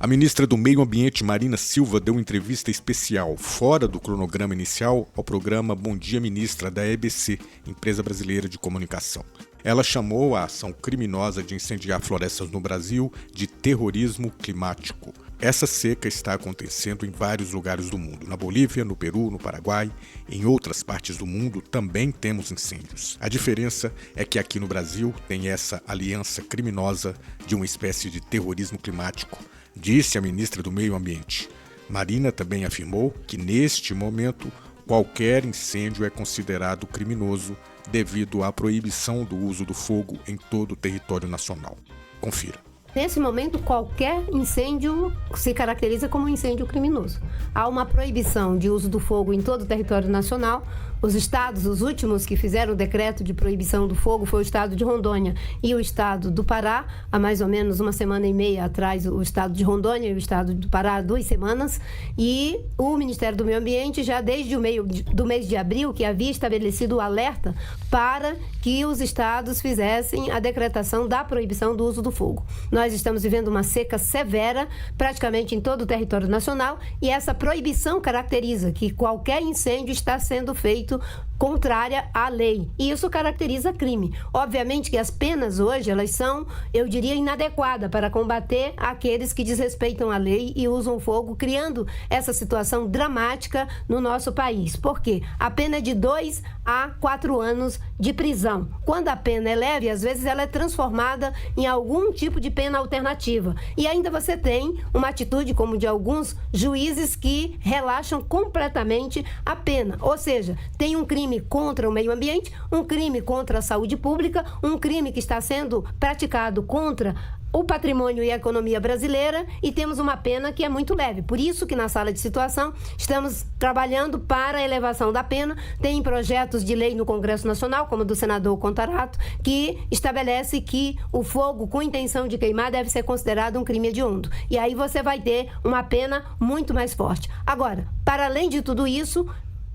A ministra do Meio Ambiente, Marina Silva, deu entrevista especial, fora do cronograma inicial, ao programa Bom Dia Ministra da EBC, Empresa Brasileira de Comunicação. Ela chamou a ação criminosa de incendiar florestas no Brasil de terrorismo climático. Essa seca está acontecendo em vários lugares do mundo. Na Bolívia, no Peru, no Paraguai, em outras partes do mundo também temos incêndios. A diferença é que aqui no Brasil tem essa aliança criminosa de uma espécie de terrorismo climático, disse a ministra do Meio Ambiente. Marina também afirmou que, neste momento, qualquer incêndio é considerado criminoso devido à proibição do uso do fogo em todo o território nacional. Confira. Nesse momento, qualquer incêndio se caracteriza como um incêndio criminoso. Há uma proibição de uso do fogo em todo o território nacional. Os estados, os últimos que fizeram o decreto de proibição do fogo foi o estado de Rondônia e o estado do Pará. Há mais ou menos uma semana e meia atrás, o estado de Rondônia e o estado do Pará, 2 semanas. E o Ministério do Meio Ambiente, já desde o meio do mês de abril, que havia estabelecido o alerta para que os estados fizessem a decretação da proibição do uso do fogo. Nós estamos vivendo uma seca severa, praticamente em todo o território nacional, e essa proibição caracteriza que qualquer incêndio está sendo feito contrária à lei. E isso caracteriza crime. Obviamente que as penas hoje, elas são, eu diria, inadequadas para combater aqueles que desrespeitam a lei e usam fogo, criando essa situação dramática no nosso país. Por quê? A pena é de 2 a 4 anos de prisão. Quando a pena é leve, às vezes ela é transformada em algum tipo de pena alternativa. E ainda você tem uma atitude como de alguns juízes que relaxam completamente a pena. Ou seja, tem um crime contra o meio ambiente, um crime contra a saúde pública, um crime que está sendo praticado contra o patrimônio e a economia brasileira, e temos uma pena que é muito leve. Por isso que na sala de situação estamos trabalhando para a elevação da pena. Tem projetos de lei no Congresso Nacional, como o do senador Contarato, que estabelece que o fogo com intenção de queimar deve ser considerado um crime hediondo. E aí você vai ter uma pena muito mais forte. Agora, para além de tudo isso,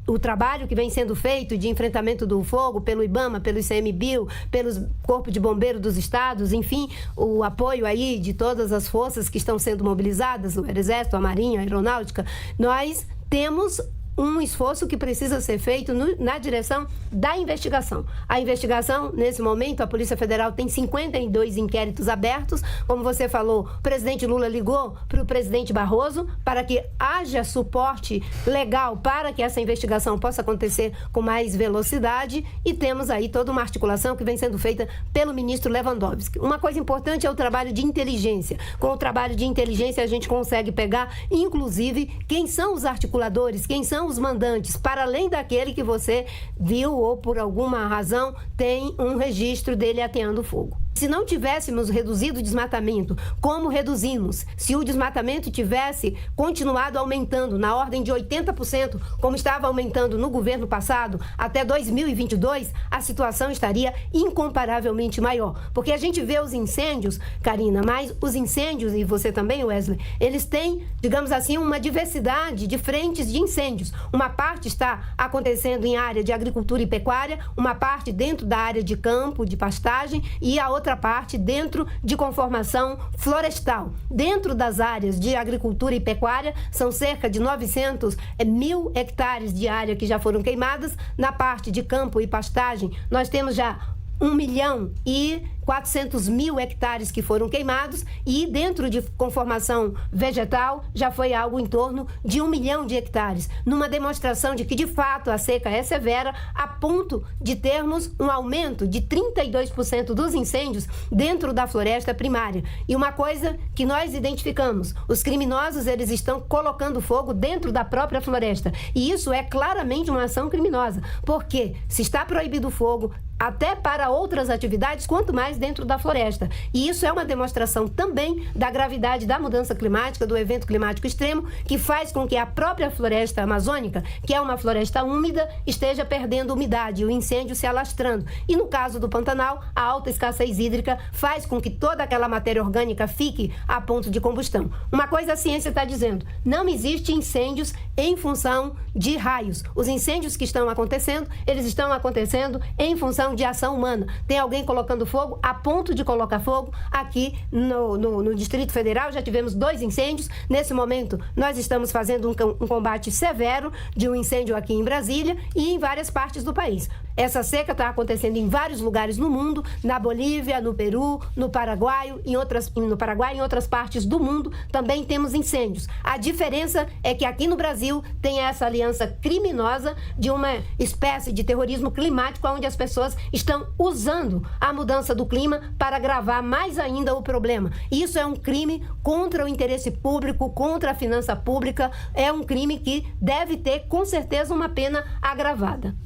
o trabalho que vem sendo feito de enfrentamento do fogo pelo IBAMA, pelo ICMBio, pelos Corpos de Bombeiros dos estados, enfim, o apoio aí de todas as forças que estão sendo mobilizadas, o Exército, a Marinha, a Aeronáutica, nós temos um esforço que precisa ser feito na direção da investigação. A investigação, nesse momento, a Polícia Federal tem 52 inquéritos abertos. Como você falou, o presidente Lula ligou para o presidente Barroso para que haja suporte legal para que essa investigação possa acontecer com mais velocidade, e temos aí toda uma articulação que vem sendo feita pelo ministro Lewandowski. Uma coisa importante é o trabalho de inteligência. Com o trabalho de inteligência, a gente consegue pegar, inclusive, quem são os articuladores, quem são os mandantes, para além daquele que você viu ou por alguma razão tem um registro dele ateando fogo. Se não tivéssemos reduzido o desmatamento, como reduzimos, se o desmatamento tivesse continuado aumentando na ordem de 80%, como estava aumentando no governo passado, até 2022, a situação estaria incomparavelmente maior. Porque a gente vê os incêndios, Karina, mas os incêndios, e você também, Wesley, eles têm, digamos assim, uma diversidade de frentes de incêndios. Uma parte está acontecendo em área de agricultura e pecuária, uma parte dentro da área de campo, de pastagem, e a outra parte dentro de conformação florestal. Dentro das áreas de agricultura e pecuária, são cerca de 900 mil hectares de área que já foram queimadas. Na parte de campo e pastagem, nós temos já 1.400.000 hectares que foram queimados, e dentro de conformação vegetal já foi algo em torno de 1 milhão de hectares, numa demonstração de que de fato a seca é severa, a ponto de termos um aumento de 32% dos incêndios dentro da floresta primária. E uma coisa que nós identificamos, os criminosos, eles estão colocando fogo dentro da própria floresta, e isso é claramente uma ação criminosa, porque se está proibido o fogo até para outras atividades, quanto mais dentro da floresta. E isso é uma demonstração também da gravidade da mudança climática, do evento climático extremo, que faz com que a própria floresta amazônica, que é uma floresta úmida, esteja perdendo umidade, o incêndio se alastrando. E no caso do Pantanal, a alta escassez hídrica faz com que toda aquela matéria orgânica fique a ponto de combustão. Uma coisa a ciência está dizendo: não existe incêndios em função de raios. Os incêndios que estão acontecendo, eles estão acontecendo em função de ação humana. Tem alguém colocando fogo? a ponto de colocar fogo. Aqui no Distrito Federal já tivemos 2 incêndios. Nesse momento, nós estamos fazendo um combate severo de um incêndio aqui em Brasília e em várias partes do país. Essa seca está acontecendo em vários lugares no mundo, na Bolívia, no Peru, no Paraguai, em outras partes do mundo também temos incêndios. A diferença é que aqui no Brasil tem essa aliança criminosa de uma espécie de terrorismo climático, onde as pessoas estão usando a mudança do clima para agravar mais ainda o problema. Isso é um crime contra o interesse público, contra a finança pública, é um crime que deve ter, com certeza, uma pena agravada.